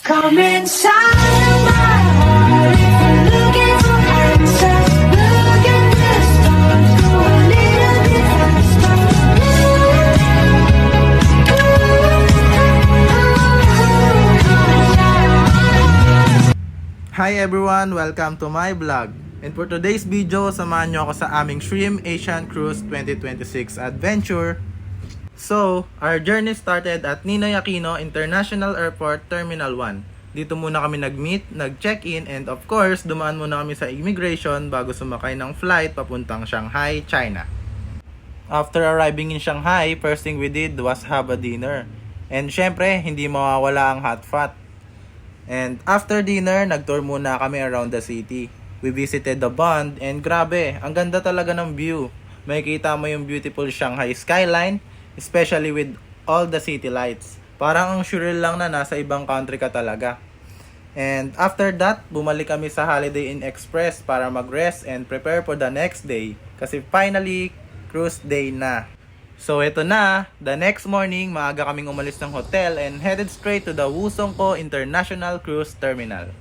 Come inside of my heart if you're looking for answers. Look at the stars, go a little bit faster. Hi everyone! Welcome to my vlog. And for today's video, samahan nyo ako sa aming Shrimp Asian Cruise 2026 adventure. So, our journey started at Ninoy Aquino International Airport Terminal 1. Dito muna kami nag-meet, nag-check-in, and of course, dumaan muna kami sa immigration bago sumakay ng flight papuntang Shanghai, China. After arriving in Shanghai, first thing we did was have a dinner. And syempre, hindi mawawala ang hot pot. And after dinner, nag-tour muna kami around the city. We visited the Bund, and grabe, ang ganda talaga ng view. Makikita mo yung beautiful Shanghai skyline, especially with all the city lights. Parang ang surreal lang na nasa ibang country ka talaga. And after that, bumalik kami sa Holiday Inn Express para mag-rest and prepare for the next day. Kasi finally, cruise day na. So ito na, the next morning, maaga kaming umalis ng hotel and headed straight to the Wusongko International Cruise Terminal.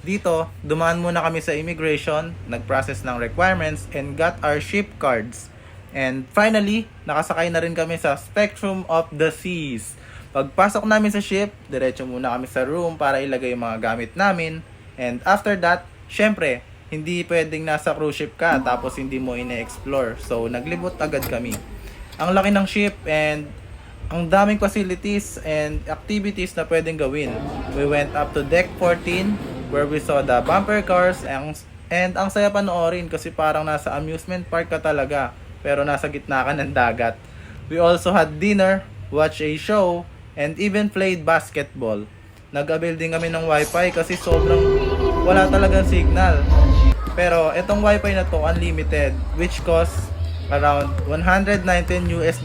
Dito, dumaan muna kami sa immigration, nag-process ng requirements, and got our ship cards. And finally, nakasakay na rin kami sa Spectrum of the Seas. Pagpasok namin sa ship, diretso muna kami sa room para ilagay yung mga gamit namin. And after that, syempre, hindi pwedeng nasa cruise ship ka tapos hindi mo ine-explore. So, naglibot agad kami. Ang laki ng ship and ang daming facilities and activities na pwedeng gawin. We went up to deck 14 where we saw the bumper cars and ang saya panoorin kasi parang nasa amusement park ka talaga pero nasa gitna ka ng dagat. We also had dinner, watched a show, and even played basketball. Nag-avail din kami ng wifi kasi sobrang wala talagang signal. Pero itong wifi na to unlimited which costs around $119 US.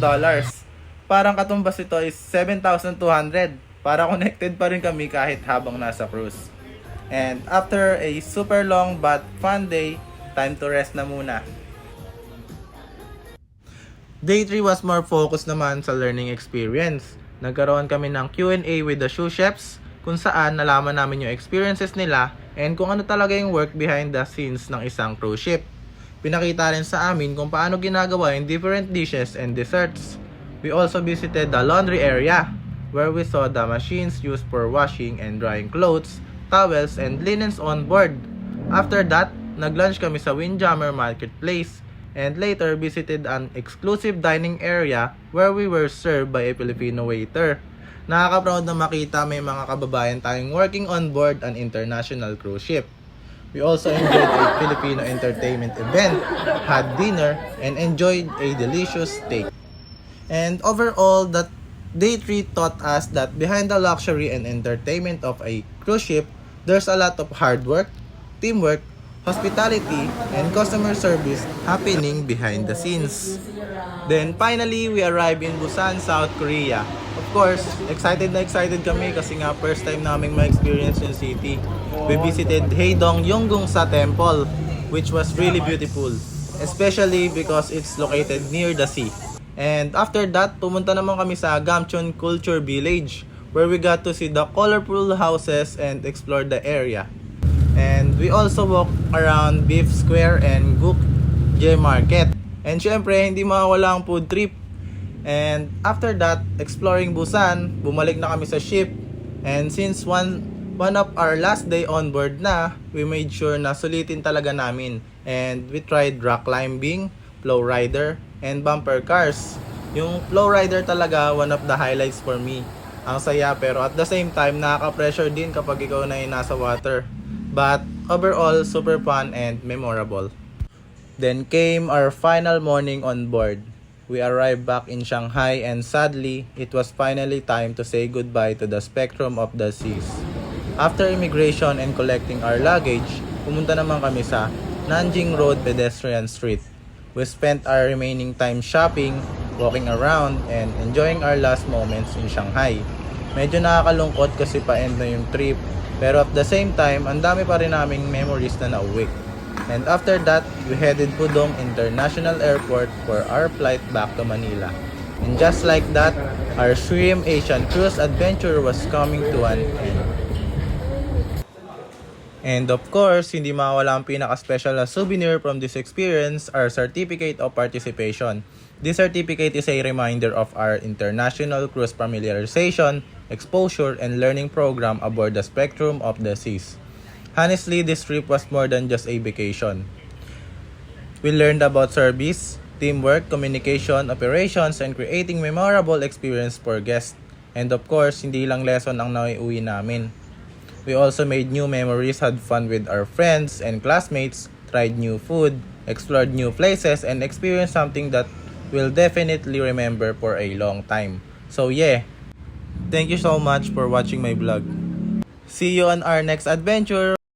Parang katumbas ito is 7,200. Para connected pa rin kami kahit habang nasa cruise. And after a super long but fun day, time to rest na muna. Day 3 was more focused naman sa learning experience. Nagkaroon kami ng Q&A with the sous chefs kung saan nalaman namin yung experiences nila and kung ano talaga yung work behind the scenes ng isang cruise ship. Pinakita rin sa amin kung paano ginagawa yung different dishes and desserts. We also visited the laundry area where we saw the machines used for washing and drying clothes, towels, and linens on board. After that, nag-lunch kami sa Windjammer Marketplace and later visited an exclusive dining area where we were served by a Filipino waiter. Nakaka-proud na makita may mga kababayan tayong working on board an international cruise ship. We also enjoyed a Filipino entertainment event, had dinner, and enjoyed a delicious steak. And overall, that day 3 taught us that behind the luxury and entertainment of a cruise ship, there's a lot of hard work, teamwork, hospitality, and customer service happening behind the scenes. Then finally, we arrived in Busan, South Korea. Of course, excited na excited kami kasi nga first time naming ma-experience yung city. We visited Haedong Yeonggungsa Temple, which was really beautiful, especially because it's located near the sea. And after that, pumunta naman kami sa Gamcheon Culture Village, where we got to see the colorful houses and explore the area. And we also walked around Beef Square and Gukje Market. And syempre, hindi mawawala ang food trip. And after that, exploring Busan, bumalik na kami sa ship. And since one of our last day on board na, we made sure na sulitin talaga namin. And we tried rock climbing, flow rider, and bumper cars. Yung flow rider talaga, one of the highlights for me. Ang saya pero at the same time, nakaka-pressure din kapag ikaw na yung nasa water. But overall, super fun and memorable. Then came our final morning on board. We arrived back in Shanghai and sadly, it was finally time to say goodbye to the Spectrum of the Seas. After immigration and collecting our luggage, pumunta naman kami sa Nanjing Road Pedestrian Street. We spent our remaining time shopping, walking around, and enjoying our last moments in Shanghai. Medyo nakakalungkot kasi pa-end na yung trip, pero at the same time, ang dami pa rin naming memories na nauwi. And after that, we headed Pudong International Airport for our flight back to Manila. And just like that, our Shrimp Asian Cruise adventure was coming to an end. And of course, hindi mawala ang pinaka-special na souvenir from this experience, our certificate of participation. This certificate is a reminder of our international cruise familiarization, exposure, and learning program aboard the spectrum of the seas. Honestly, this trip was more than just a vacation. We learned about service, teamwork, communication, operations, and creating memorable experience for guests. And of course, hindi lang lesson ang naiuwi namin. We also made new memories, had fun with our friends and classmates, tried new food, explored new places, and experienced something that we'll definitely remember for a long time. So yeah, thank you so much for watching my vlog. See you on our next adventure!